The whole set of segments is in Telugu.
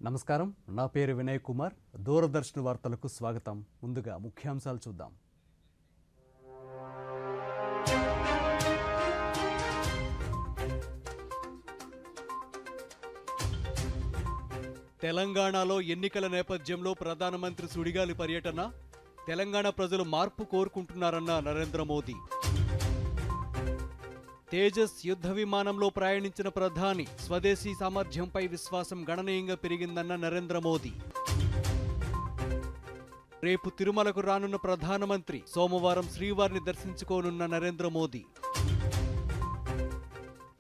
నమస్కారం, నా పేరు వినయ్ కుమార్. దూరదర్శన్ వార్తలకు స్వాగతం. ముందుగా ముఖ్యాంశాలు చూద్దాం. తెలంగాణలో ఎన్నికల నేపథ్యంలో ప్రధానమంత్రి సుడిగాలి పర్యటన. తెలంగాణ ప్రజలు మార్పు కోరుకుంటున్నారన్న నరేంద్ర మోదీ. తేజస్ యుద్ధ విమానంలో ప్రయాణించిన ప్రధాని, స్వదేశీ సామర్థ్యంపై విశ్వాసం గణనీయంగా పెరిగిందన్న నరేంద్ర మోదీ. రేపు తిరుమలకు రానున్న ప్రధానమంత్రి, సోమవారం శ్రీవారిని దర్శించుకోనున్న నరేంద్ర మోదీ.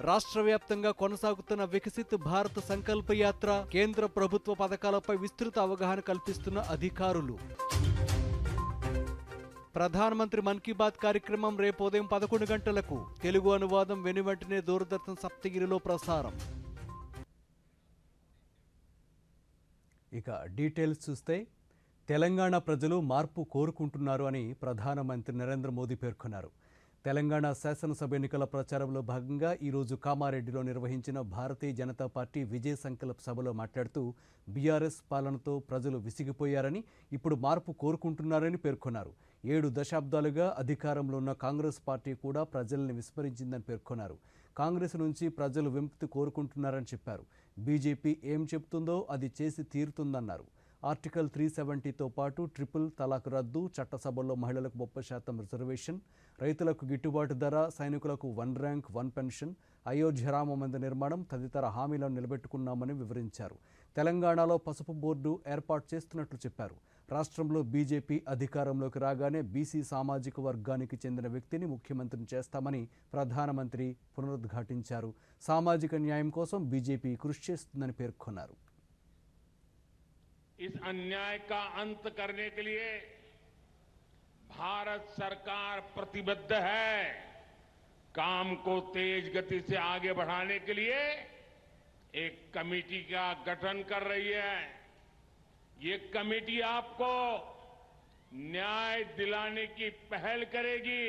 రాష్ట్ర వ్యాప్తంగా కొనసాగుతున్న వికసిత్ భారత్ సంకల్ప యాత్ర, కేంద్ర ప్రభుత్వ పథకాలపై విస్తృత అవగాహన కల్పిస్తున్న అధికారులు. ప్రధానమంత్రి మన్ కీ బాత్ కార్యక్రమం రేపు ఉదయం 11 గంటలకు తెలుగు అనువాదం వెనువెంటనే దూరదర్శన్ సప్తగిరిలో ప్రసారం. ఇక డీటెయిల్స్ చూస్తే, తెలంగాణ ప్రజలు మార్పు కోరుకుంటున్నారు అని ప్రధానమంత్రి నరేంద్ర మోదీ పేర్కొన్నారు. తెలంగాణ శాసనసభ ఎన్నికల ప్రచారంలో భాగంగా ఈరోజు కామారెడ్డిలో నిర్వహించిన భారతీయ జనతా పార్టీ విజయ్ సంకల్ప్ సభలో మాట్లాడుతూ, బీఆర్ఎస్ పాలనతో ప్రజలు విసిగిపోయారని, ఇప్పుడు మార్పు కోరుకుంటున్నారని పేర్కొన్నారు. 7 దశాబ్దాలుగా అధికారంలో ఉన్న కాంగ్రెస్ పార్టీ కూడా ప్రజల్ని విస్మరించిందని పేర్కొన్నారు. కాంగ్రెస్ నుంచి ప్రజలు విముక్తి కోరుకుంటున్నారని చెప్పారు. బీజేపీ ఏం చెబుతుందో అది చేసి తీరుతుందన్నారు. ఆర్టికల్ 370తో పాటు ట్రిపుల్ తలాక్ రద్దు, చట్టసభల్లో మహిళలకు 30% రిజర్వేషన్, రైతులకు గిట్టుబాటు ధర, సైనికులకు 1 ర్యాంక్ 1 పెన్షన్, అయోధ్య రామ మందిర నిర్మాణం తదితర హామీలను నిలబెట్టుకున్నామని వివరించారు. తెలంగాణలో పసుపు బోర్డు ఏర్పాటు చేస్తున్నట్లు చెప్పారు. రాష్ట్రంలో బీజేపీ అధికారంలోకి రాగానే బీసీ సామాజిక వర్గానికి చెందిన వ్యక్తిని ముఖ్యమంత్రిని చేస్తామని ప్రధానమంత్రి పునరుద్ఘాటించారు. సామాజిక న్యాయం కోసం బీజేపీ కృషి చేస్తుందని పేర్కొన్నారు. इस अन्याय का अंत करने के लिए भारत सरकार प्रतिबद्ध है। काम को तेज गति से आगे बढ़ाने के लिए एक कमेटी का गठन कर रही है। ये कमेटी आपको न्याय दिलाने की पहल करेगी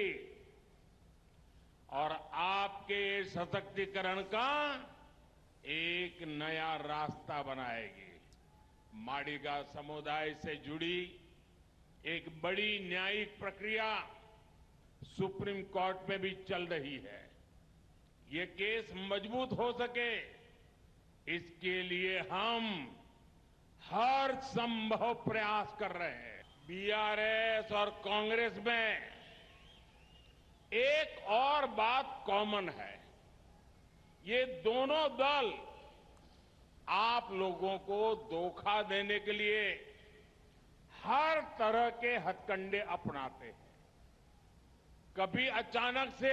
और आपके सशक्तिकरण का एक नया रास्ता बनाएगी। माडीगा समुदाय से जुड़ी एक बड़ी न्यायिक प्रक्रिया सुप्रीम कोर्ट में भी चल रही है। ये केस मजबूत हो सके, इसके लिए हम हर संभव प्रयास कर रहे हैं। बीआरएस और कांग्रेस में एक और बात कॉमन है। ये दोनों दल आप लोगों को धोखा देने के लिए हर तरह के हथकंडे अपनाते हैं। कभी अचानक से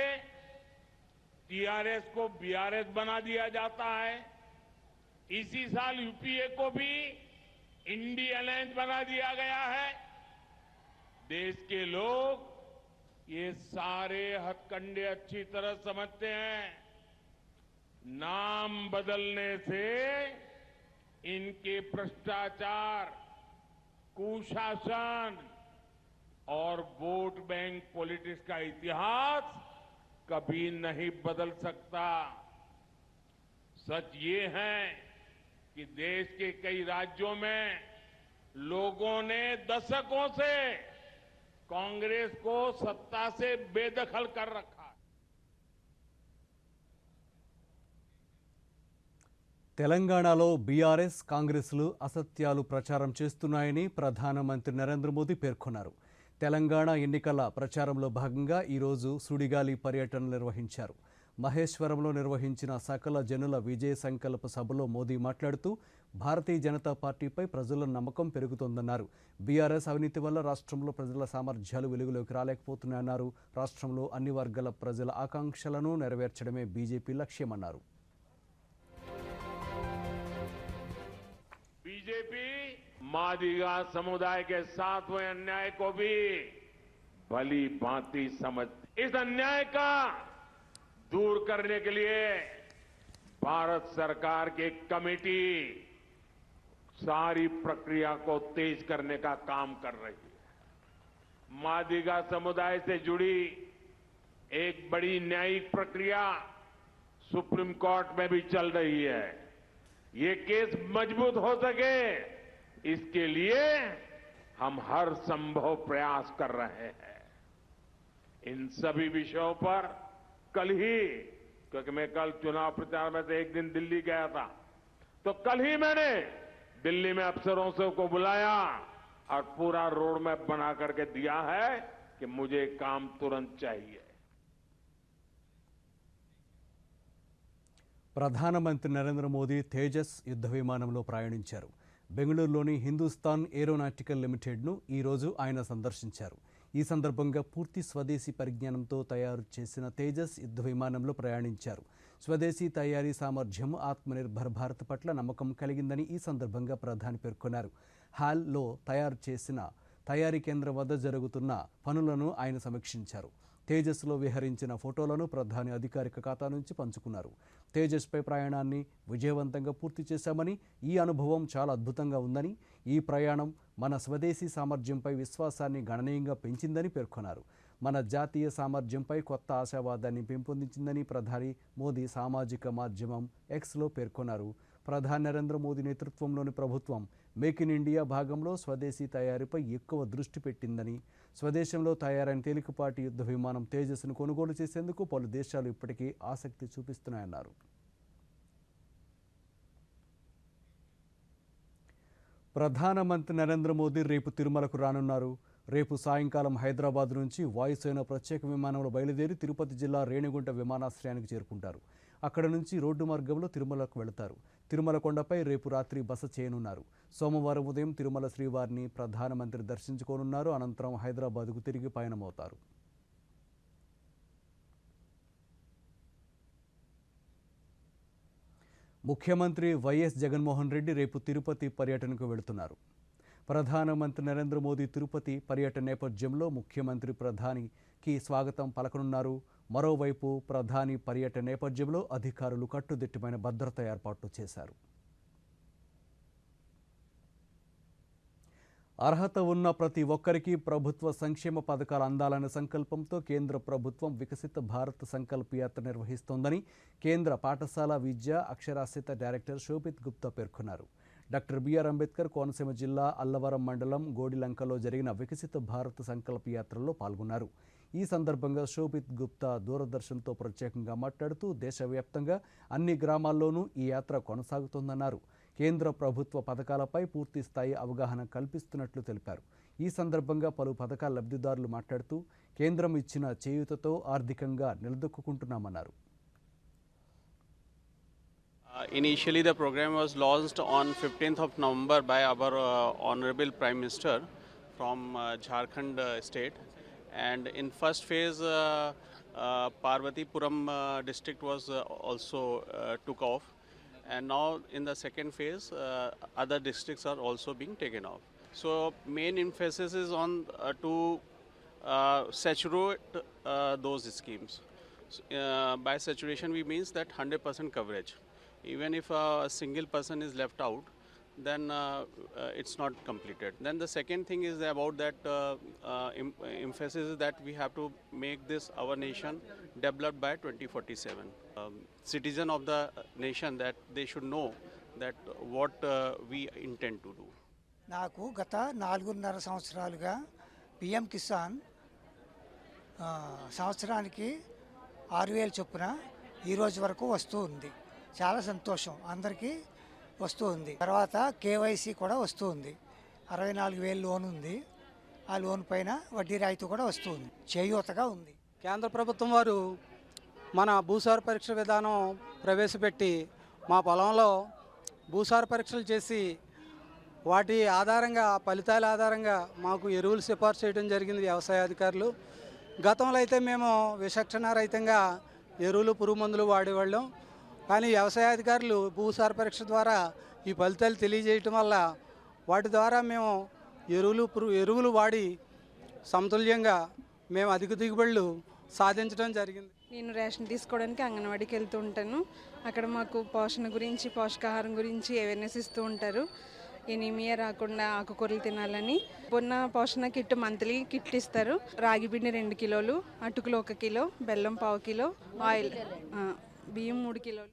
टीआरएस को बीआरएस बना दिया जाता है। इसी साल यूपीए को भी इंडी अलायंस बना दिया गया है। देश के लोग ये सारे हथकंडे अच्छी तरह समझते हैं। नाम बदलने से इनके भ्रष्टाचार, कुशासन और वोट बैंक पॉलिटिक्स का इतिहास कभी नहीं बदल सकता। सच ये है कि देश के कई राज्यों में लोगों ने दशकों से कांग्रेस को सत्ता से बेदखल कर रखा। తెలంగాణలో బీఆర్ఎస్, కాంగ్రెస్లు అసత్యాలు ప్రచారం చేస్తున్నాయని ప్రధానమంత్రి నరేంద్ర మోదీ పేర్కొన్నారు. తెలంగాణ ఎన్నికల ప్రచారంలో భాగంగా ఈరోజు సుడిగాలి పర్యటన నిర్వహించారు. మహేశ్వరంలో నిర్వహించిన సకల జనుల విజయ సంకల్ప సభలో మోదీ మాట్లాడుతూ, భారతీయ జనతా పార్టీపై ప్రజల నమ్మకం పెరుగుతోందన్నారు. బీఆర్ఎస్ అవినీతి వల్ల రాష్ట్రంలో ప్రజల సామర్థ్యాలు వెలుగులోకి రాలేకపోతున్నాయన్నారు. రాష్ట్రంలో అన్ని వర్గాల ప్రజల ఆకాంక్షలను నెరవేర్చడమే బీజేపీ లక్ష్యమన్నారు. बीजेपी मादिगा समुदाय के साथ हुए अन्याय को भी भली भांति समझती। इस अन्याय का दूर करने के लिए भारत सरकार की एक कमेटी सारी प्रक्रिया को तेज करने का काम कर रही है। मादिगा समुदाय से जुड़ी एक बड़ी न्यायिक प्रक्रिया सुप्रीम कोर्ट में भी चल रही है। ये केस मजबूत हो सके, इसके लिए हम हर संभव प्रयास कर रहे हैं। इन सभी विषयों पर कल ही, क्योंकि मैं कल चुनाव प्रचार में से एक दिन दिल्ली गया था, तो कल ही मैंने दिल्ली में अफसरों से को बुलाया और पूरा रोड मैप बना करके दिया है कि मुझे काम तुरंत चाहिए। ప్రధానమంత్రి నరేంద్ర మోదీ తేజస్ యుద్ధ విమానంలో ప్రయాణించారు. బెంగళూరులోని హిందుస్థాన్ ఏరోనాటికల్ లిమిటెడ్ను ఈరోజు ఆయన సందర్శించారు. ఈ సందర్భంగా పూర్తి స్వదేశీ పరిజ్ఞానంతో తయారు చేసిన తేజస్ యుద్ధ విమానంలో ప్రయాణించారు. స్వదేశీ తయారీ సామర్థ్యం ఆత్మనిర్భర్ భారత్ పట్ల నమ్మకం కలిగిందని ఈ సందర్భంగా ప్రధాని పేర్కొన్నారు. హాల్లో తయారు చేసిన తయారీ కేంద్రం వద్ద జరుగుతున్న పనులను ఆయన సమీక్షించారు. తేజస్లో విహరించిన ఫోటోలను ప్రధాని అధికారిక ఖాతా నుంచి పంచుకున్నారు. తేజస్పై ప్రయాణాన్ని విజయవంతంగా పూర్తి చేశామని, ఈ అనుభవం చాలా అద్భుతంగా ఉందని, ఈ ప్రయాణం మన స్వదేశీ సామర్థ్యంపై విశ్వాసాన్ని గణనీయంగా పెంచిందని పేర్కొన్నారు. మన జాతీయ సామర్థ్యంపై కొత్త ఆశావాదాన్ని పెంపొందించిందని ప్రధాని మోదీ సామాజిక మాధ్యమం ఎక్స్లో పేర్కొన్నారు. ప్రధాని నరేంద్ర మోదీ నేతృత్వంలోని ప్రభుత్వం మేక్ ఇన్ ఇండియా భాగంలో స్వదేశీ తయారీపై ఎక్కువ దృష్టి పెట్టిందని, స్వదేశంలో తయారైన తేలికపాటి యుద్ధ విమానం తేజస్ను కొనుగోలు చేసేందుకు పలు దేశాలు ఇప్పటికీ ఆసక్తి చూపిస్తున్నాయన్నారు. ప్రధానమంత్రి నరేంద్ర మోదీ రేపు తిరుమలకు రానున్నారు. రేపు సాయంకాలం హైదరాబాద్ నుంచి వాయుసేన ప్రత్యేక విమానంలో బయలుదేరి తిరుపతి జిల్లా రేణిగుంట విమానాశ్రయానికి చేరుకుంటారు. అక్కడ నుంచి రోడ్డు మార్గంలో తిరుమలకు వెళతారు. తిరుమల కొండపై రేపు రాత్రి బస చేయనున్నారు. సోమవారం ఉదయం తిరుమల శ్రీవారిని ప్రధానమంత్రి దర్శించుకోనున్నారు. అనంతరం హైదరాబాద్కు తిరిగి పయనమవుతారు. ముఖ్యమంత్రి వైఎస్ జగన్మోహన్ రెడ్డి రేపు తిరుపతి పర్యటనకు వెళుతున్నారు. ప్రధానమంత్రి నరేంద్ర మోదీ తిరుపతి పర్యటన నేపథ్యంలో ముఖ్యమంత్రి ప్రధానికి స్వాగతం పలకనున్నారు. మరోవైపు ప్రధాని పర్యటన నేపథ్యంలో అధికారులు కట్టుదిట్టమైన భద్రతా ఏర్పాట్లు చేశారు. అర్హత ఉన్న ప్రతి ఒక్కరికి ప్రభుత్వ సంక్షేమ పథకాలు అందాలనే సంకల్పంతో కేంద్ర ప్రభుత్వం వికసిత భారత్ సంకల్ప యాత్ర నిర్వహిస్తోందని కేంద్ర పాఠశాల విద్య అక్షరాస్యత డైరెక్టర్ శోభిత్ గుప్తా పేర్కొన్నారు. డాక్టర్ బిఆర్ అంబేద్కర్ కోనసీమ జిల్లా అల్లవరం మండలం గోడిలంకలో జరిగిన వికసిత భారత్ సంకల్ప యాత్రలో పాల్గొన్నారు. ఈ సందర్భంగా శోభిత్ గుప్తా దూరదర్శన్తో ప్రత్యేకంగా మాట్లాడుతూ దేశవ్యాప్తంగా అన్ని గ్రామాల్లోనూ ఈ యాత్ర కొనసాగుతోందన్నారు. కేంద్ర ప్రభుత్వ పథకాలపై పూర్తి స్థాయి అవగాహన కల్పిస్తున్నట్లు తెలిపారు. ఈ సందర్భంగా పలు పథకాల లబ్ధిదారులు మాట్లాడుతూ కేంద్రం ఇచ్చిన చేయూతతో ఆర్థికంగా నిలదొక్కుంటున్నామన్నారు. Initially, the program was launched on 15th of November by our Honorable Prime Minister from Jharkhand state. And in first phase, Parvatipuram district was also took off. And now in the second phase, other districts are also being taken off. So main emphasis is on to saturate those schemes. By saturation, we means that 100% coverage. Even if a single person is left out, then it's not completed. Then the second thing is about that emphasis is that we have to make this our nation developed by 2047. Citizen of the nation that they should know that what we intend to do. నాకు గత 4.5 సంవత్సరాలుగా పిఎం కిసాన్ సంవత్సరానికి 6,000 చొప్పున ఈ రోజు వరకు వస్తూ ఉంది. చాలా సంతోషం, అందరికీ వస్తూ ఉంది. తర్వాత కేవైసీ కూడా వస్తూ ఉంది. 64,000 లోన్ ఉంది. ఆ లోన్ పైన వడ్డీ రాయితీ కూడా వస్తూ ఉంది. చేయూతగా ఉంది. కేంద్ర ప్రభుత్వం వారు మన భూసార పరీక్ష విధానం ప్రవేశపెట్టి మా పొలంలో భూసార పరీక్షలు చేసి వాటి ఆధారంగా ఫలితాల ఆధారంగా మాకు ఎరువులు సిఫార్సు చేయడం జరిగింది వ్యవసాయ అధికారులు. గతంలో అయితే మేము విచక్షణ రహితంగా ఎరువులు పురుగు మందులు వాడేవాళ్ళం. కానీ వ్యవసాయ అధికారులు భూసార పరీక్ష ద్వారా ఈ ఫలితాలు తెలియజేయటం వల్ల వాటి ద్వారా మేము ఎరువులు వాడి సమతుల్యంగా మేము అధిక దిగుబడులు సాధించడం జరిగింది. నేను రేషన్ తీసుకోవడానికి అంగన్వాడీకి వెళ్తూ ఉంటాను. అక్కడ మాకు పోషణ గురించి, పోషకాహారం గురించి అవేర్నెస్ ఇస్తూ ఉంటారు. ఎనీమియా రాకుండా ఆకుకూరలు తినాలని. పొన్న పోషణ కిట్ మంత్లీ కిట్ ఇస్తారు. రాగి పిండి 2 కిలోలు, అటుకులు 1 కిలో, బెల్లం 1/2 కిలో, ఆయిల్ బియ్యం 3 కిలోలు.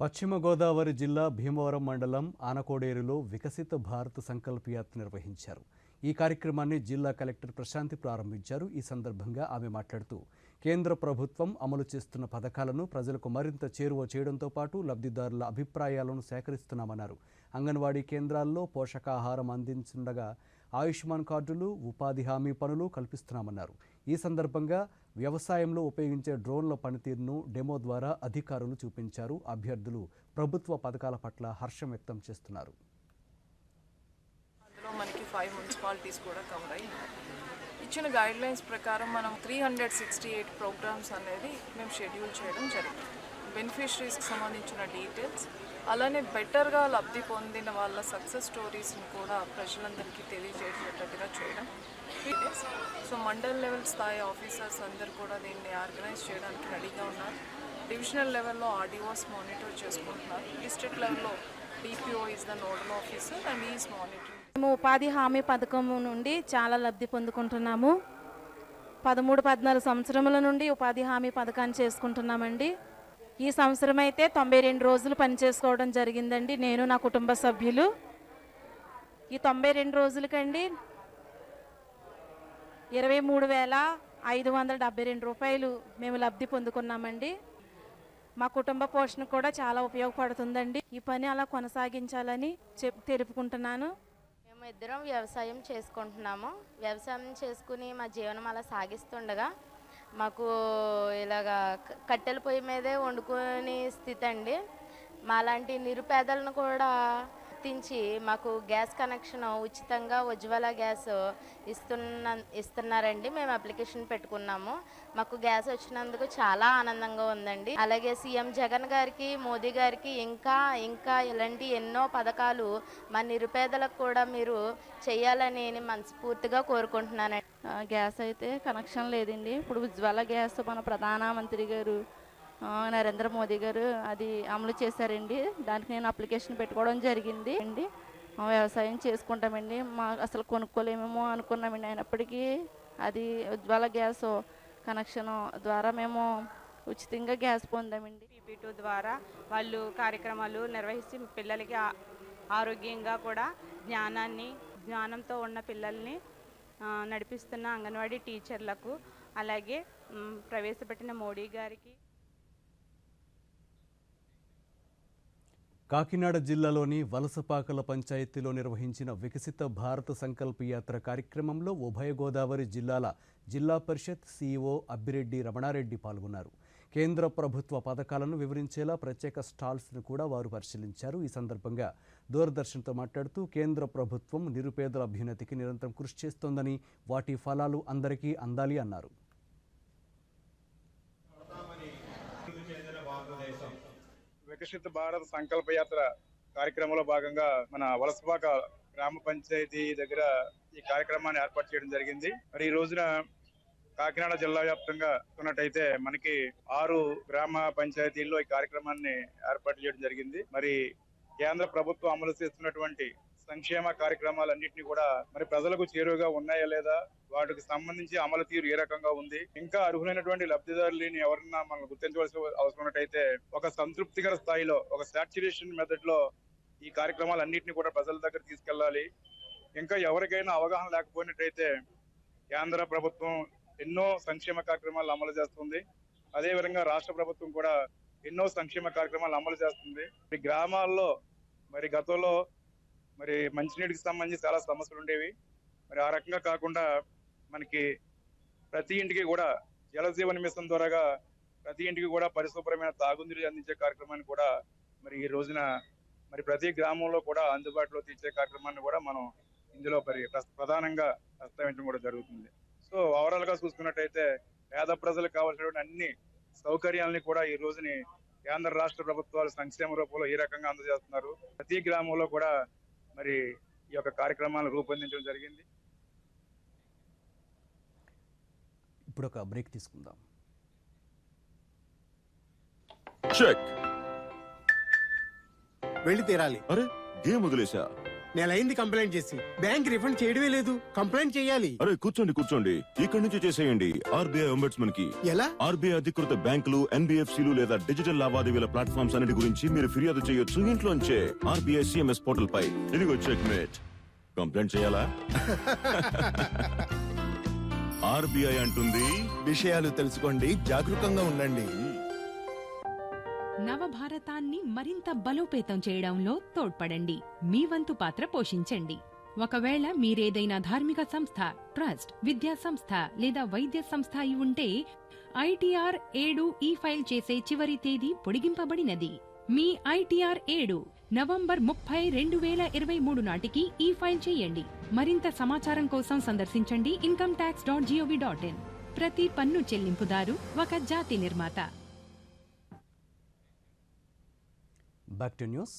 పశ్చిమ గోదావరి జిల్లా భీమవరం మండలం ఆనకోడేరులో వికసిత భారత్ సంకల్ప యాత్ర నిర్వహించారు. ఈ కార్యక్రమాన్ని జిల్లా కలెక్టర్ ప్రశాంతి ప్రారంభించారు. ఈ సందర్భంగా ఆమె మాట్లాడుతూ కేంద్ర ప్రభుత్వం అమలు చేస్తున్న పథకాలను ప్రజలకు మరింత చేరువ చేయడంతో పాటు లబ్ధిదారుల అభిప్రాయాలను సేకరిస్తున్నామన్నారు. అంగన్వాడీ కేంద్రాల్లో పోషకాహారం అందించుండగా ఆయుష్మాన్ కార్డులు, ఉపాధి హామీ పనులు కల్పిస్తున్నామన్నారు. ఈ సందర్భంగా వ్యవసాయంలో ఉపయోగించే డ్రోన్ల పనితీరును డెమో ద్వారా అధికారులు చూపించారు. అభ్యర్థులు ప్రభుత్వ పథకాల పట్ల హర్షం వ్యక్తం చేస్తున్నారు. అందులో మనకి 5 మున్సిపాలిటీస్ కూడా కవర్ అయ్యి ఇచ్చిన గైడ్లైన్స్ ప్రకారం మనం 368 ప్రోగ్రామ్స్ అనేది మేము షెడ్యూల్ చేయడం జరిగింది. బెనిఫిషరీస్కి సంబంధించిన డీటెయిల్స్, అలానే బెటర్గా లబ్ధి పొందిన వాళ్ళ సక్సెస్ స్టోరీస్ని కూడా ప్రజలందరికీ తెలియజేసేటట్టుగా చేయడం. సో మండల్ లెవెల్ స్థాయి ఆఫీసర్స్ అందరు కూడా దీన్ని ఆర్గనైజ్ చేయడానికి రెడీగా ఉన్నారు. డివిజనల్ లెవెల్లో ఆర్డీఓస్ మానిటర్ చేసుకుంటున్నారు. డిస్ట్రిక్ట్ లెవెల్లో DPO is the nodal officer and is monitoring. మేము ఉపాధి హామీ పథకం నుండి చాలా లబ్ధి పొందుకుంటున్నాము. 13-14 సంవత్సరముల నుండి ఉపాధి హామీ పథకాన్ని చేసుకుంటున్నామండి. ఈ సంవత్సరం అయితే 92 రోజులు పనిచేసుకోవడం జరిగిందండి, నేను నా కుటుంబ సభ్యులు. ఈ 92 రోజులకండి 23,572 రూపాయలు మేము లబ్ధి పొందుకున్నామండి. మా కుటుంబ పోషణ కూడా చాలా ఉపయోగపడుతుందండి. ఈ పని అలా కొనసాగించాలని తెలుపుకుంటున్నాను. మేము ఇద్దరం వ్యవసాయం చేసుకుంటున్నాము. వ్యవసాయం చేసుకుని మా జీవనం అలా సాగిస్తుండగా మాకు ఇలాగా కట్టెల పొయ్యి మీదే వండుకునే స్థితి అండి. మాలాంటి నిరుపేదలను కూడా గుర్తించి మాకు గ్యాస్ కనెక్షన్ ఉచితంగా ఉజ్వల గ్యాస్ ఇస్తున్నారండి. మేము అప్లికేషన్ పెట్టుకున్నాము. మాకు గ్యాస్ వచ్చినందుకు చాలా ఆనందంగా ఉందండి. అలాగే సీఎం జగన్ గారికి, మోదీ గారికి ఇంకా ఇలాంటి ఎన్నో పథకాలు మా నిరుపేదలకు కూడా మీరు చేయాలని మనస్ఫూర్తిగా కోరుకుంటున్నానండి. గ్యాస్ అయితే కనెక్షన్ లేదండి. ఇప్పుడు ఉజ్వల గ్యాస్ మన ప్రధానమంత్రి గారు నరేంద్ర మోదీ గారు అది అమలు చేశారండి. దానికి నేను అప్లికేషన్ పెట్టుకోవడం జరిగింది అండి. వ్యవసాయం చేసుకుంటామండి. మా అసలు కొనుక్కోలేమేమో అనుకున్నామండి. అయినప్పటికీ అది ఉజ్వల గ్యాస్ కనెక్షన్ ద్వారా మేము ఉచితంగా గ్యాస్ పొందామండి. PP2 ద్వారా వాళ్ళు కార్యక్రమాలు నిర్వహించి పిల్లలకి ఆరోగ్యంగా కూడా జ్ఞానంతో ఉన్న పిల్లల్ని నడిపిస్తున్న అంగన్వాడీ టీచర్లకు, అలాగే ప్రవేశపెట్టిన మోడీ గారికి. కాకినాడ జిల్లాలోని వలసపాకల పంచాయతీలో నిర్వహించిన వికసిత భారత సంకల్ప యాత్ర కార్యక్రమంలో ఉభయ గోదావరి జిల్లాల జిల్లా పరిషత్ CEO అబ్బిరెడ్డి రమణారెడ్డి పాల్గొన్నారు. కేంద్ర ప్రభుత్వ పథకాలను వివరించేలా ప్రత్యేక స్టాల్స్ను కూడా వారు పరిశీలించారు. ఈ సందర్భంగా దూరదర్శన్తో మాట్లాడుతూ కేంద్ర ప్రభుత్వం నిరుపేదల అభ్యున్నతికి నిరంతరం కృషి చేస్తోందని, వాటి ఫలాలు అందరికీ అందాలి అన్నారు. వికసిత భారత్ సంకల్ప యాత్ర కార్యక్రమంలో భాగంగా మన వలసపాక గ్రామ పంచాయతీ దగ్గర ఈ కార్యక్రమాన్ని ఏర్పాటు చేయడం జరిగింది. మరి ఈ రోజున కాకినాడ జిల్లా వ్యాప్తంగా ఉన్నట్టయితే మనకి 6 గ్రామ పంచాయతీల్లో ఈ కార్యక్రమాన్ని ఏర్పాటు చేయడం జరిగింది. మరి కేంద్ర ప్రభుత్వం అమలు చేస్తున్నటువంటి సంక్షేమ కార్యక్రమాలన్నింటినీ కూడా మరి ప్రజలకు చేరువగా ఉన్నాయా లేదా, వాటికి సంబంధించి అమలు తీరు ఏ రకంగా ఉంది, ఇంకా అర్హులైనటువంటి లబ్ధిదారులని ఎవరన్నా మనం గుర్తించవలసిన అవసరం ఉన్నట్టయితే ఒక సంతృప్తికర స్థాయిలో, ఒక సాచ్యురేషన్ మెథడ్ లో ఈ కార్యక్రమాలన్నింటినీ కూడా ప్రజల దగ్గర తీసుకెళ్లాలి. ఇంకా ఎవరికైనా అవగాహన లేకపోయినట్టయితే కేంద్ర ప్రభుత్వం ఎన్నో సంక్షేమ కార్యక్రమాలు అమలు చేస్తుంది. అదే విధంగా రాష్ట్ర ప్రభుత్వం కూడా ఎన్నో సంక్షేమ కార్యక్రమాలు అమలు చేస్తుంది. ఈ గ్రామాల్లో మరి గతంలో మరి మంచినీటికి సంబంధించి చాలా సమస్యలు ఉండేవి. మరి ఆ రకంగా కాకుండా మనకి ప్రతి ఇంటికి కూడా జలజీవన మిషన్ ద్వారాగా ప్రతి ఇంటికి కూడా పరిశుభ్రమైన తాగునీరు అందించే కార్యక్రమాన్ని కూడా మరి ఈ రోజున మరి ప్రతి గ్రామంలో కూడా అందుబాటులో తీర్చే కార్యక్రమాన్ని కూడా మనం ఇందులో మరి ప్రధానంగా ప్రస్తావించడం కూడా జరుగుతుంది. సో ఓవరాల్ గా చూసుకున్నట్టయితే పేద ప్రజలకు కావాల్సినటువంటి అన్ని సౌకర్యాలని కూడా ఈ రోజుని కేంద్ర రాష్ట్ర ప్రభుత్వాలు సంక్షేమ రూపంలో ఈ రకంగా అందజేస్తున్నారు. ప్రతి గ్రామంలో కూడా మరి ఈ యొక్క కార్యక్రమాలను రూపొందించడం జరిగింది. ఇప్పుడు ఒక బ్రేక్ తీసుకుందాం. చెక్. వెళ్ళి తీరాలి. అరే గేమ్ వదిలేసా. నెలైంది కంప్లైంట్ చేసి బ్యాంక్ రిఫండ్ చేయడమే లేదు. కంప్లైంట్ చేయాలి. అరే కూర్చోండి ఇక్కడి నుంచి చేసేయండి ఆర్బీఐ ఒంబడ్స్మన్ కి. ఎలా? ఆర్బీఐ అధికృత బ్యాంకులు, ఎన్బిఎఫ్సిలు లేదా డిజిటల్ లావాదేవీల ప్లాట్ఫామ్స్ అన్నిటి గురించి మీరు ఫిర్యాదు చేయొచ్చు ఇంట్లోంచే. ఆర్బీఐ సిఎంఎస్ పోర్టల్ పై. ఇదిగో చెక్మేట్. కంప్లైంట్ చేయాలా? ఆర్బీఐ అంటుంది విషయాలు తెలుసుకోండి, జాగరూకంగా ఉండండి. నవభారతాన్ని మరింత బలోపేతం చేయడంలో తోడ్పడండి. మీ వంతు పాత్ర పోషించండి. ఒకవేళ మీరేదైనా ధార్మిక సంస్థ, ట్రస్ట్, విద్యా సంస్థ లేదా వైద్య సంస్థ అయి ఉంటే ఐటీఆర్ 7 ఈ ఫైల్ చేసే చివరి తేదీ పొడిగింపబడినది. మీ ఐటీఆర్ 7 నవంబర్ 30, 2023 నాటికి ఈ ఫైల్ చేయండి. మరింత సమాచారం కోసం సందర్శించండి incometax.gov.in. ప్రతి పన్ను చెల్లింపుదారు ఒక జాతి నిర్మాత. Back to news.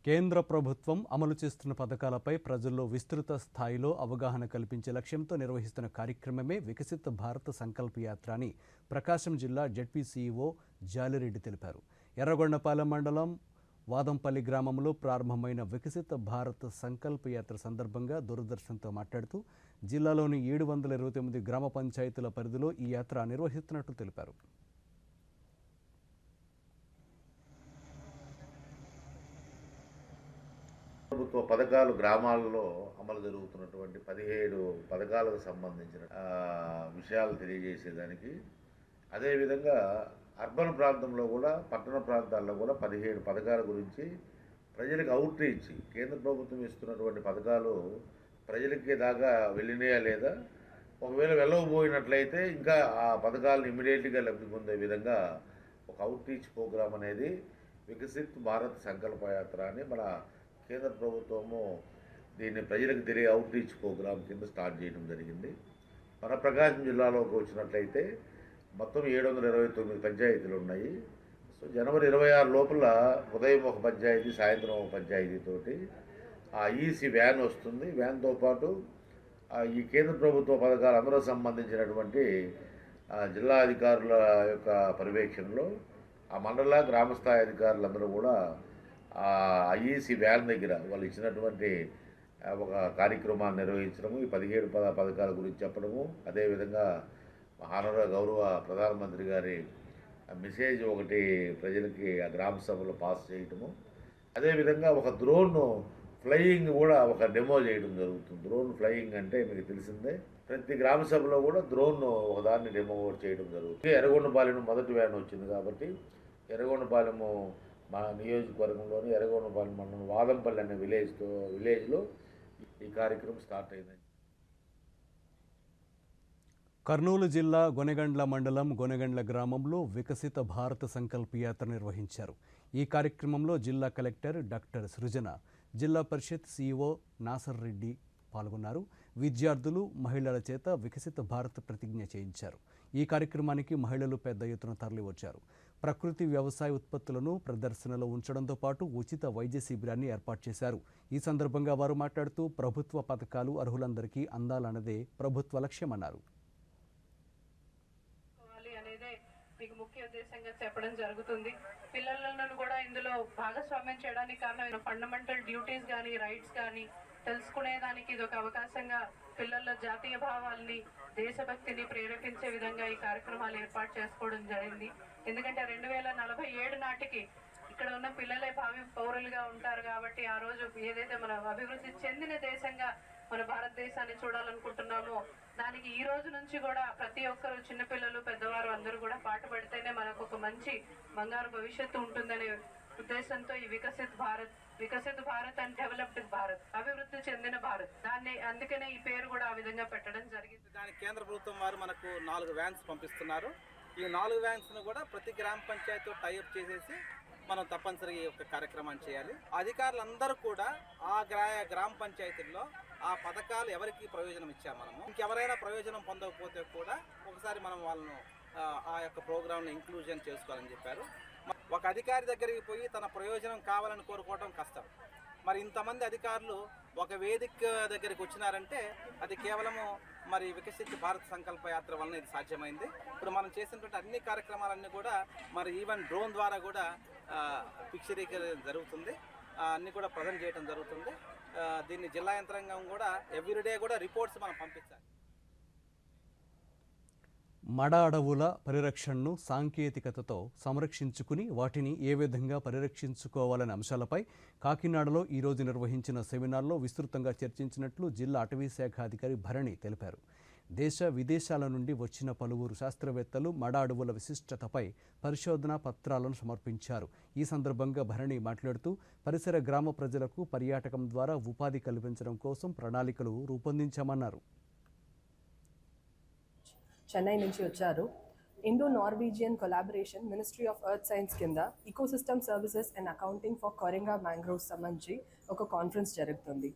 కేంద్ర ప్రభుత్వం అమలు చేస్తున్న పథకాలపై ప్రజల్లో విస్తృత స్థాయిలో అవగాహన కల్పించే లక్ష్యంతో నిర్వహిస్తున్న కార్యక్రమమే వికసిత భారత్ సంకల్ప యాత్ర అని ప్రకాశం జిల్లా జెడ్పీ సీఈఓ జాలిరెడ్డి తెలిపారు. ఎర్రగొండపాలెం మండలం వాదంపల్లి గ్రామంలో ప్రారంభమైన వికసిత భారత్ సంకల్ప యాత్ర సందర్భంగా దూరదర్శన్తో మాట్లాడుతూ జిల్లాలోని 729 గ్రామ పంచాయతీల పరిధిలో ఈ యాత్ర నిర్వహిస్తున్నట్లు తెలిపారు. ప్రభుత్వ పథకాలు గ్రామాల్లో అమలు జరుగుతున్నటువంటి 17 పథకాలకు సంబంధించిన విషయాలు తెలియజేసేదానికి, అదేవిధంగా అర్బన్ ప్రాంతంలో కూడా, పట్టణ ప్రాంతాల్లో కూడా 17 పథకాల గురించి ప్రజలకు అవుట్ రీచ్, కేంద్ర ప్రభుత్వం ఇస్తున్నటువంటి పథకాలు ప్రజలకి దాకా వెళ్ళినాయా లేదా, ఒకవేళ వెళ్ళకపోయినట్లయితే ఇంకా ఆ పథకాలను ఇమ్మీడియట్గా లబ్ధి పొందే విధంగా ఒక అవుట్ రీచ్ ప్రోగ్రాం అనేది వికసిత్ భారత్ సంకల్ప యాత్ర అని మన కేంద్ర ప్రభుత్వము దీన్ని ప్రజలకు తెలియ అవుట్ రీచ్ ప్రోగ్రాం కింద స్టార్ట్ చేయడం జరిగింది. మన ప్రకాశం జిల్లాలోకి వచ్చినట్లయితే మొత్తం 729 పంచాయతీలు ఉన్నాయి. సో జనవరి 26 లోపల ఉదయం ఒక పంచాయతీ, సాయంత్రం ఒక పంచాయతీతోటి ఆ ఈసీ వ్యాన్ వస్తుంది. వ్యాన్తో పాటు ఈ కేంద్ర ప్రభుత్వ పథకాలు అందరూ సంబంధించినటువంటి జిల్లా అధికారుల యొక్క పర్యవేక్షణలో ఆ మండల గ్రామస్థాయి అధికారులందరూ కూడా ఐఈసీ వ్యాన్ దగ్గర వాళ్ళు ఇచ్చినటువంటి ఒక కార్యక్రమాన్ని నిర్వహించడము, ఈ 17 పథకాల గురించి చెప్పడము, అదేవిధంగా గౌరవ ప్రధానమంత్రి గారి మెసేజ్ ఒకటి ప్రజలకి ఆ గ్రామ సభలో పాస్ చేయటము, అదేవిధంగా ఒక డ్రోన్ ఫ్లయింగ్ కూడా ఒక డెమో చేయడం జరుగుతుంది. డ్రోన్ ఫ్లయింగ్ అంటే మీకు తెలిసిందే, ప్రతి గ్రామ సభలో కూడా డ్రోన్ ఒకదాన్ని డెమో చేయడం జరుగుతుంది. ఎర్రగొండపాలెం మొదటి వ్యాన్ వచ్చింది కాబట్టి ఎర్రగొండపాలెము మా నియోజకవర్గంలోని ఎర్రగొండపాలెం మండలం వాదంపల్లి అనే విలేజ్లో ఈ కార్యక్రమం స్టార్ట్ అయింది. కర్నూలు జిల్లా గొనెగండ్ల మండలం గొనెగండ్ల గ్రామంలో వికసిత భారత సంకల్ప యాత్ర నిర్వహించారు. ఈ కార్యక్రమంలో జిల్లా కలెక్టర్ డాక్టర్ సృజన, జిల్లా పరిషత్ సీఈఓ నాసర్ రెడ్డి పాల్గొన్నారు. విద్యార్థులు, మహిళల చేత వికసిత భారత్ ప్రతిజ్ఞ చేయించారు. ఈ కార్యక్రమానికి మహిళలు పెద్ద ఎత్తున తరలివచ్చారు. ప్రకృతి వ్యవసాయ ఉత్పత్తులను ప్రదర్శనలో ఉంచడంతో పాటు ఉచిత వైద్య శిబిరాన్ని ఏర్పాటు చేశారు. ఈ సందర్భంగా వారు మాట్లాడుతూ ప్రభుత్వ పథకాలు అర్హులందరికీ అందాలన్నదే ప్రభుత్వ లక్ష్యమన్నారు. మీకు ముఖ్య ఉద్దేశంగా చెప్పడం జరుగుతుంది. పిల్లలను కూడా ఇందులో భాగస్వామ్యం చేయడానికి కారణం ఫండమెంటల్ డ్యూటీస్ కానీ, రైట్స్ కానీ తెలుసుకునేదానికి ఇది ఒక అవకాశంగా పిల్లల్లో జాతీయ భావాల్ని, దేశభక్తిని ప్రేరేపించే విధంగా ఈ కార్యక్రమాలు ఏర్పాటు చేసుకోవడం జరిగింది. ఎందుకంటే 2047 నాటికి ఇక్కడ ఉన్న పిల్లలే భావి పౌరులుగా ఉంటారు కాబట్టి ఆ రోజు ఏదైతే మన అభివృద్ధి చెందిన దేశంగా మన భారతదేశాన్ని చూడాలనుకుంటున్నామో దానికి ఈ రోజు నుంచి కూడా ప్రతి ఒక్కరు, చిన్నపిల్లలు, పెద్దవారు అందరూ కూడా పాటుపడితేనే మనకు ఒక మంచి బంగారు భవిష్యత్తు ఉంటుందనే ఉద్దేశంతో ఈ వికసిత్ భారత్ అండ్ డెవలప్డ్ భారత్, అభివృద్ధి చెందిన భారత్, దాన్ని అందుకనే ఈ పేరు కూడా ఆ విధంగా పెట్టడం జరిగింది. దానికి కేంద్ర ప్రభుత్వం వారు మనకు 4 వ్యాన్స్ పంపిస్తున్నారు. ఈ 4 వ్యాన్స్ను కూడా ప్రతి గ్రామ పంచాయతీతో టైఅప్ చేసేసి మనం తప్పనిసరిగా ఈ యొక్క కార్యక్రమాన్ని చేయాలి. అధికారులందరూ కూడా ఆ గ్రామ పంచాయతీల్లో ఆ పథకాలు ఎవరికి ప్రయోజనం ఇచ్చాము, మనము ఇంకెవరైనా ప్రయోజనం పొందకపోతే కూడా ఒకసారి మనం వాళ్ళను ఆ యొక్క ప్రోగ్రాంలో ఇంక్లూజన్ చేసుకోవాలని చెప్పారు. ఒక అధికారి దగ్గరికి పోయి తన ప్రయోజనం కావాలని కోరుకోవడం కష్టం. మరి ఇంతమంది అధికారులు ఒక వేదిక దగ్గరికి వచ్చినారంటే అది కేవలము మరి వికసిత్ భారత్ సంకల్ప యాత్ర వలన ఇది సాధ్యమైంది. ఇప్పుడు మనం చేసినటువంటి అన్ని కార్యక్రమాలన్నీ కూడా మరి ఈవెన్ డ్రోన్ ద్వారా కూడా పిక్చరీకరణ జరుగుతుంది, అన్నీ కూడా ప్రజెంట్ చేయడం జరుగుతుంది. దీన్ని జిల్లా యంత్రాంగం కూడా ఎవ్రీడే కూడా రిపోర్ట్స్ మనం పంపించాలి. మడ అడవుల పరిరక్షణను సాంకేతికతతో సంరక్షించుకుని వాటిని ఏ విధంగా పరిరక్షించుకోవాలనే అంశాలపై కాకినాడలో ఈరోజు నిర్వహించిన సెమినార్లో విస్తృతంగా చర్చించినట్లు జిల్లా అటవీ శాఖ అధికారి భరణి తెలిపారు. దేశ విదేశాల నుండి వచ్చిన పలువురు శాస్త్రవేత్తలు మడ అడవుల విశిష్టతపై పరిశోధనా పత్రాలను సమర్పించారు. ఈ సందర్భంగా భరణి మాట్లాడుతూ పరిసర గ్రామ ప్రజలకు పర్యాటకం ద్వారా ఉపాధి కల్పించడం కోసం ప్రణాళికలు రూపొందించామన్నారు. చెన్నై నుంచి వచ్చారు. Indo Norwegian collaboration ministry of earth science కింద ecosystem services and accounting for Coringa mangroves సంబంధించి ఒక కాన్ఫరెన్స్ జరుగుతుంది.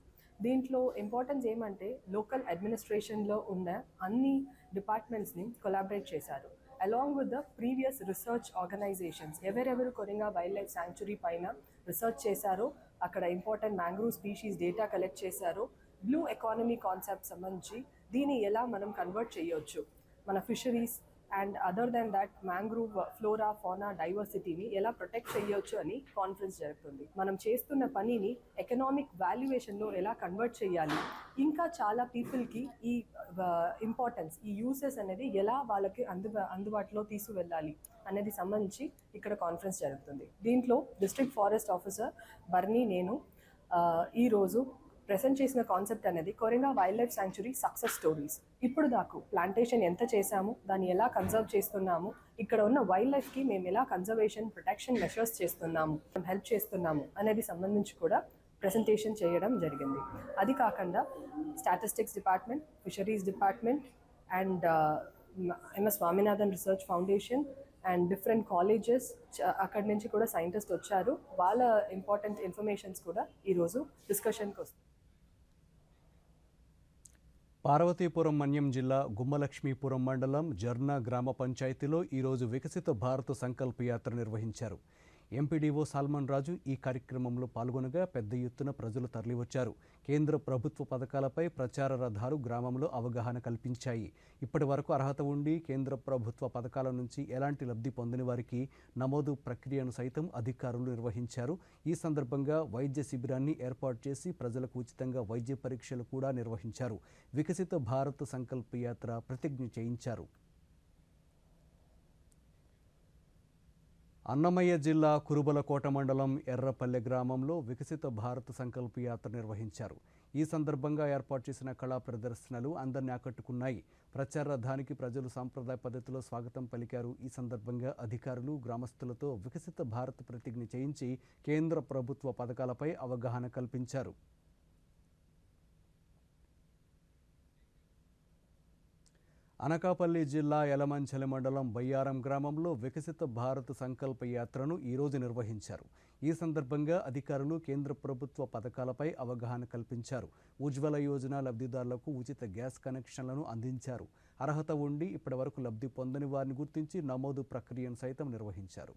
దీంట్లో ఇంపార్టెన్స్ ఏమంటే లోకల్ అడ్మినిస్ట్రేషన్లో ఉన్న అన్ని డిపార్ట్మెంట్స్ని కొలాబరేట్ చేశారు. Along with the previous research organisations ఎవరెవరు కొరింగా వైల్డ్ లైఫ్ శాంక్చురీ పైన రీసెర్చ్ చేశారో, అక్కడ important mangrove species data collect చేశారో, బ్లూ ఎకానమీ కాన్సెప్ట్ సంబంధించి దీన్ని ఎలా మనం కన్వర్ట్ చేయొచ్చు, మన fisheries and other then that mangrove flora fauna డైవర్సిటీని ఎలా ప్రొటెక్ట్ చేయొచ్చు అని కాన్ఫరెన్స్ జరుగుతుంది. మనం చేస్తున్న పనిని ఎకనామిక్ వాల్యుయేషన్లో ఎలా కన్వర్ట్ చేయాలి, ఇంకా చాలా పీపుల్కి ఈ ఇంపార్టెన్స్, ఈ యూసెస్ అనేది ఎలా వాళ్ళకి అందుబాటులో తీసుకువెళ్ళాలి అనేది సంబంధించి ఇక్కడ కాన్ఫరెన్స్ జరుగుతుంది. దీంట్లో డిస్ట్రిక్ట్ ఫారెస్ట్ ఆఫీసర్ బర్నీ నేను ఈరోజు ప్రెజెంట్ చేసిన కాన్సెప్ట్ అనేది Coringa wildlife sanctuary success stories. ఇప్పుడు దాకా ప్లాంటేషన్ ఎంత చేశాము, దాన్ని ఎలా కన్జర్వ్ చేస్తున్నాము, ఇక్కడ ఉన్న వైల్డ్ లైఫ్కి మేము ఎలా కన్జర్వేషన్ ప్రొటెక్షన్ మెషర్స్ చేస్తున్నాము, హెల్ప్ చేస్తున్నాము అనేది సంబంధించి కూడా ప్రెజెంటేషన్ చేయడం జరిగింది. అది కాకుండా statistics department, fisheries department and MS Swaminathan research foundation and different colleges అక్కడి నుంచి కూడా సైంటిస్ట్ వచ్చారు. వాళ్ళ ఇంపార్టెంట్ ఇన్ఫర్మేషన్స్ కూడా ఈరోజు డిస్కషన్కి వస్తుంది. పార్వతీపురం మన్యం జిల్లా గుమ్మలక్ష్మీపురం మండలం జర్నా గ్రామ పంచాయతీలో ఈరోజు వికసిత భారత్ సంకల్ప యాత్ర నిర్వహించారు. ఎంపీడీఓ సాల్మన్ రాజు ఈ కార్యక్రమంలో పాల్గొనగా పెద్ద ఎత్తున ప్రజలు తరలివచ్చారు. కేంద్ర ప్రభుత్వ పథకాలపై ప్రచార రథాలు గ్రామంలో అవగాహన కల్పించాయి. ఇప్పటి వరకు అర్హత ఉండి కేంద్ర ప్రభుత్వ పథకాల నుంచి ఎలాంటి లబ్ధి పొందని వారికి నమోదు ప్రక్రియను సైతం అధికారులు నిర్వహించారు. ఈ సందర్భంగా వైద్య శిబిరాన్ని ఏర్పాటు చేసి ప్రజలకు ఉచితంగా వైద్య పరీక్షలు కూడా నిర్వహించారు. వికసిత భారత్ సంకల్ప యాత్ర ప్రతిజ్ఞ చేయించారు. అన్నమయ్య జిల్లా కురుబలకోట మండలం ఎర్రపల్లె గ్రామంలో వికసిత భారత్ సంకల్ప యాత్ర నిర్వహించారు. ఈ సందర్భంగా ఏర్పాటు చేసిన కళా ప్రదర్శనలు అందరినీ ఆకట్టుకున్నాయి. ప్రచార రథానికి ప్రజలు సాంప్రదాయ పద్ధతిలో స్వాగతం పలికారు. ఈ సందర్భంగా అధికారులు గ్రామస్తులతో వికసిత భారత్ ప్రతిజ్ఞ చేయించి కేంద్ర ప్రభుత్వ పథకాలపై అవగాహన కల్పించారు. అనకాపల్లి జిల్లా యలమంచిలి మండలం బయ్యారం గ్రామంలో వికసిత భారత్ సంకల్ప యాత్రను ఈరోజు నిర్వహించారు. ఈ సందర్భంగా అధికారులు కేంద్ర ప్రభుత్వ పథకాలపై అవగాహన కల్పించారు. ఉజ్వల యోజన లబ్ధిదారులకు ఉచిత గ్యాస్ కనెక్షన్లను అందించారు. అర్హత ఉండి ఇప్పటివరకు లబ్ధి పొందని వారిని గుర్తించి నమోదు ప్రక్రియను సైతం నిర్వహించారు.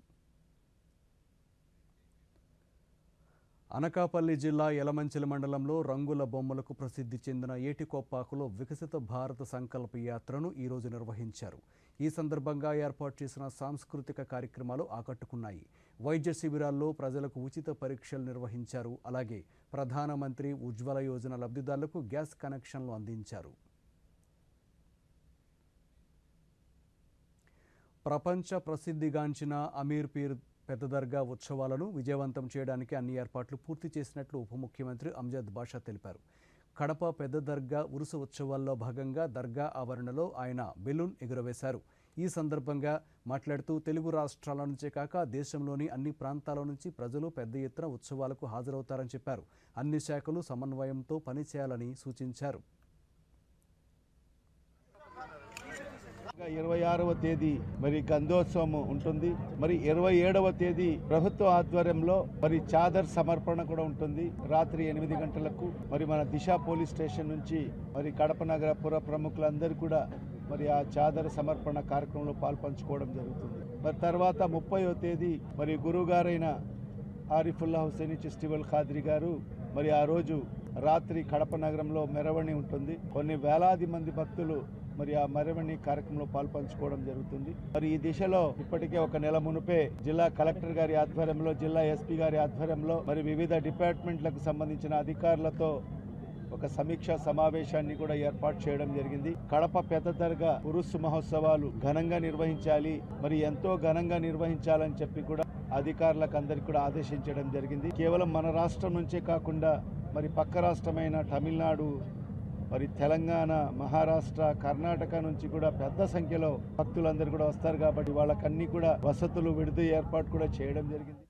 అనకాపల్లి జిల్లా యలమంచిలి మండలంలో రంగుల బొమ్మలకు ప్రసిద్ధి చెందిన ఏటికొప్పాకులో వికసిత భారత సంకల్ప యాత్రను ఈరోజు నిర్వహించారు. ఈ సందర్భంగా ఏర్పాటు చేసిన సాంస్కృతిక కార్యక్రమాలు ఆకట్టుకున్నాయి. వైద్య శిబిరాల్లో ప్రజలకు ఉచిత పరీక్షలు నిర్వహించారు. అలాగే ప్రధానమంత్రి ఉజ్వల యోజన లబ్ధిదారులకు గ్యాస్ కనెక్షన్లు అందించారు. ప్రపంచ ప్రసిద్ధిగాంచిన అమీర్ పీర్ పెద్ద దర్గా ఉత్సవాలను విజయవంతం చేయడానికి అన్ని ఏర్పాట్లు పూర్తి చేసినట్లు ఉప ముఖ్యమంత్రి అంజద్ బాషా తెలిపారు. కడప పెద్ద దర్గా ఉరుసు ఉత్సవాల్లో భాగంగా దర్గా ఆవరణలో ఆయన బెలూన్ ఎగురవేశారు. ఈ సందర్భంగా మాట్లాడుతూ తెలుగు రాష్ట్రాల నుంచే కాక దేశంలోని అన్ని ప్రాంతాల నుంచి ప్రజలు పెద్ద ఎత్తున ఉత్సవాలకు హాజరవుతారని చెప్పారు. అన్ని శాఖలు సమన్వయంతో పనిచేయాలని సూచించారు. 26వ తేదీ మరి గంధోత్సవం ఉంటుంది. మరి 27వ తేదీ ప్రభుత్వ ఆధ్వర్యంలో మరి చాదర్ సమర్పణ కూడా ఉంటుంది. రాత్రి 8 గంటలకు మరి మన దిశ పోలీస్ స్టేషన్ నుంచి మరి కడప నగర పుర ప్రముఖులందరూ కూడా మరి ఆ చాదర్ సమర్పణ కార్యక్రమంలో పాల్పంచుకోవడం జరుగుతుంది. మరి తర్వాత 30వ తేదీ మరి గురువుగారైన ఆరిఫుల్లా హుసేని చిస్టివల్ ఖాద్రి గారు మరి ఆ రోజు రాత్రి కడప నగరంలో మెరవణి ఉంటుంది. కొన్ని వేలాది మంది భక్తులు మరి ఆ మెరవణి కార్యక్రమంలో పాల్పంచుకోవడం జరుగుతుంది. మరి ఈ దిశలో ఇప్పటికే ఒక నెల మునుపే జిల్లా కలెక్టర్ గారి ఆధ్వర్యంలో, జిల్లా ఎస్పీ గారి ఆధ్వర్యంలో మరి వివిధ డిపార్ట్మెంట్లకు సంబంధించిన అధికారులతో ఒక సమీక్షా సమావేశాన్ని కూడా ఏర్పాటు చేయడం జరిగింది. కడప పెద్ద దర్గా ఉరుస్సు మహోత్సవాలు ఘనంగా నిర్వహించాలి, మరి ఎంతో ఘనంగా నిర్వహించాలని చెప్పి కూడా అధికారులకు అందరికీ కూడా ఆదేశించడం జరిగింది. కేవలం మన రాష్ట్రం నుంచే కాకుండా మరి పక్క రాష్ట్రమైన తమిళనాడు, మరి తెలంగాణ, మహారాష్ట్ర, కర్ణాటక నుంచి కూడా పెద్ద సంఖ్యలో భక్తులందరూ కూడా వస్తారు. కాబట్టి వాళ్ళకన్నీ కూడా వసతులు, విడుదల ఏర్పాటు కూడా చేయడం జరిగింది.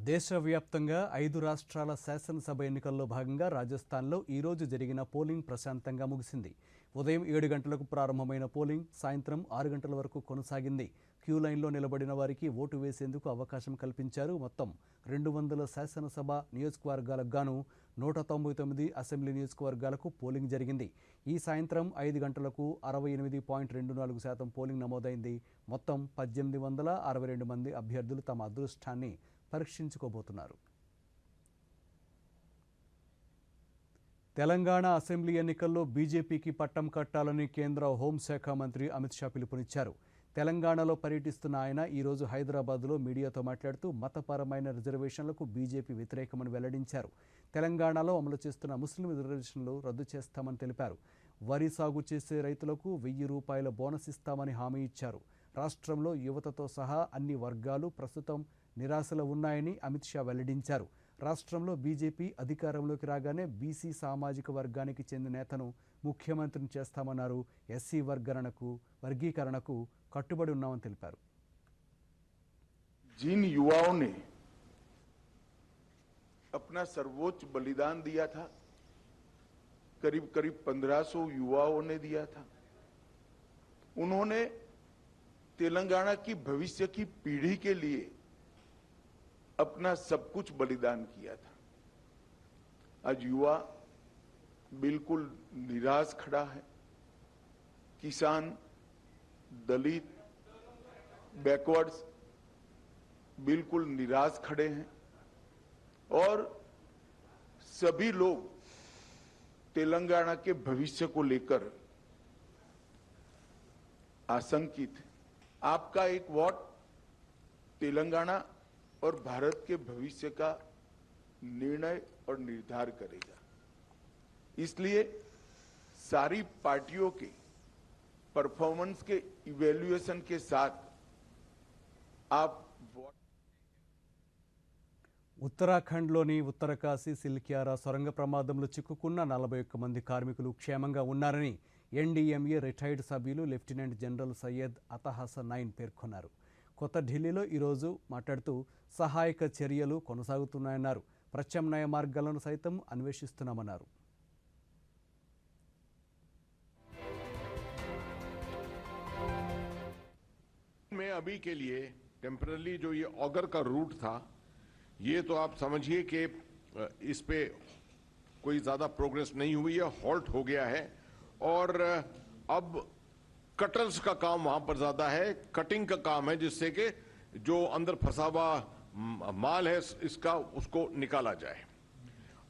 దేశవ్యాప్తంగా 5 రాష్ట్రాల శాసనసభ ఎన్నికల్లో భాగంగా రాజస్థాన్లో ఈరోజు జరిగిన పోలింగ్ ప్రశాంతంగా ముగిసింది. ఉదయం 7 గంటలకు ప్రారంభమైన పోలింగ్ సాయంత్రం 6 గంటల వరకు కొనసాగింది. క్యూ లైన్లో నిలబడిన వారికి ఓటు వేసేందుకు అవకాశం కల్పించారు. మొత్తం 200 శాసనసభ నియోజకవర్గాలకు గాను 199 అసెంబ్లీ నియోజకవర్గాలకు పోలింగ్ జరిగింది. ఈ సాయంత్రం 5 గంటలకు 68.24% పోలింగ్ నమోదైంది. మొత్తం 1862 మంది అభ్యర్థులు తమ అదృష్టాన్ని పరీక్షించుకోబోతున్నారు. తెలంగాణ అసెంబ్లీ ఎన్నికల్లో బీజేపీకి పట్టం కట్టాలని కేంద్ర హోంశాఖ మంత్రి అమిత్ షా పిలుపునిచ్చారు. తెలంగాణలో పర్యటిస్తున్న ఆయన ఈరోజు హైదరాబాద్లో మీడియాతో మాట్లాడుతూ మతపరమైన రిజర్వేషన్లకు బీజేపీ వ్యతిరేకమని వెల్లడించారు. తెలంగాణలో అమలు చేస్తున్న ముస్లిం రిజర్వేషన్లు రద్దు చేస్తామని తెలిపారు. వరి సాగు చేసే రైతులకు 1000 రూపాయల బోనస్ ఇస్తామని హామీ ఇచ్చారు. రాష్ట్రంలో యువతతో సహా అన్ని వర్గాలు ప్రస్తుతం నిరాశలో ఉన్నాయని అమిత్ షా వెల్లడించారు. రాష్ట్రంలో బీజేపీ అధికారంలోకి రాగానే బీసీ సామాజిక వర్గానికి చెందిన నేతను ముఖ్యమంత్రిని చేస్తామన్నారు. ఎస్సీ వర్గీకరణకు కట్టుబడి ఉన్నామని తెలిపారు. जिन युवाओं ने अपना सर्वोच्च बलिदान दिया था, करीब 1500 युवाओं ने दिया था, उन्होंने तेलंगाना की भविष्य की पीढ़ी के लिए अपना सब कुछ बलिदान किया था. आज युवा बिल्कुल निराश खड़ा है. किसान, दलित, बैकवर्ड्स बिल्कुल निराश खड़े हैं और सभी लोग तेलंगाना के भविष्य को लेकर आशंकित है. आपका एक वोट तेलंगाना और भारत के भविष्य का निर्णय और निर्धार करेगा. इसलिए सारी पार्टियों के परफॉर्मेंस के इवैल्यूएशन के साथ आप वोट. ఉత్తరాఖండ్లోని ఉత్తరకాశీ సిల్క్యారా సొరంగ ప్రమాదంలో చిక్కుకున్న 41 మంది కార్మికులు క్షేమంగా ఉన్నారని ఎన్డీఎంఏ రిటైర్డ్ సభ్యులు లెఫ్టినెంట్ జనరల్ సయ్యద్ అతహసన్ నైన్ పేర్కొన్నారు. కొత్త ఢిల్లీలో ఈరోజు మాట్లాడుతూ సహాయక చర్యలు కొనసాగుతున్నాయన్నారు. ప్రత్యామ్నాయ మార్గాలను సైతం అన్వేషిస్తున్నామన్నారు. में अभी के लिए टेम्पररी जो ये ऑगर का रूट था, ये तो आप समझिए कि इस पे कोई ज़्यादा प्रोग्रेस नहीं हुई है, हॉल्ट हो गया है. और अब कटर्स का काम वहां पर ज़्यादा है, कटिंग का काम है, जिससे कि जो अंदर फंसा हुआ माल है इसका उसको निकाला जाए.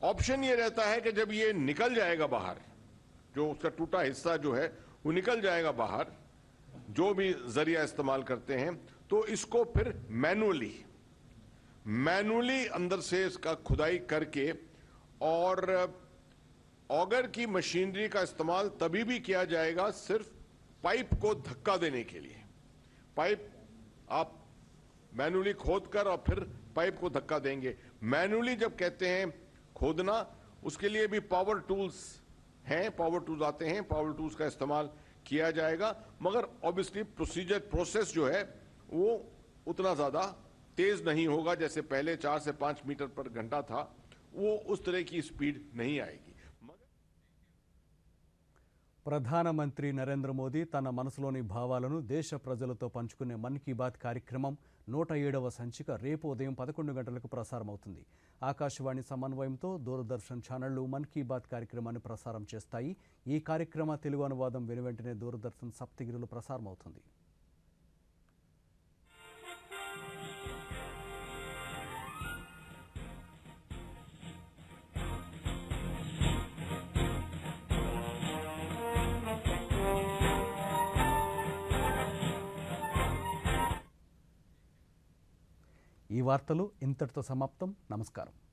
ऑप्शन ये रहता है कि जब ये निकल जाएगा बाहर, जो उसका टूटा हिस्सा जो है वो निकल जाएगा बाहर, जो भी जरिया इस्तेमाल करते हैं, तो इसको फिर मैनुअली अंदर से इसका खुदाई करके, और ऑगर की मशीनरी का इस्तेमाल तभी भी किया जाएगा सिर्फ पाइप को धक्का देने के लिए. पाइप आप मैनुअली खोदकर और फिर पाइप को धक्का देंगे. मैनुअली जब कहते हैं खोदना, उसके लिए भी पावर टूल्स हैं, पावर टूल्स आते हैं, पावर टूल्स का इस्तेमाल किया जाएगा. मगर ऑब्वियसली प्रोसेस जो है वो उतना ज्यादा तेज नहीं होगा जैसे पहले 4 से 5 मीटर पर घंटा था, वो उस तरह की स्पीड नहीं आएगी. ప్రధానమంత్రి నరేంద్ర మోదీ తన మనసులోని భావాలను దేశ ప్రజలతో పంచుకునే మన్ కీ బాత్ కార్యక్రమం 107వ సంచిక రేపు ఉదయం 11 గంటలకు ప్రసారమవుతుంది. ఆకాశవాణి సమన్వయంతో దూరదర్శన్ ఛానళ్లు మన్ కీ బాత్ కార్యక్రమాన్ని ప్రసారం చేస్తాయి. ఈ కార్యక్రమ తెలుగు అనువాదం వెనువెంటనే దూరదర్శన్ సప్తగిరిలో ప్రసారమవుతుంది. ఈ వార్తలు ఇంతటితో సమాప్తం. నమస్కారం.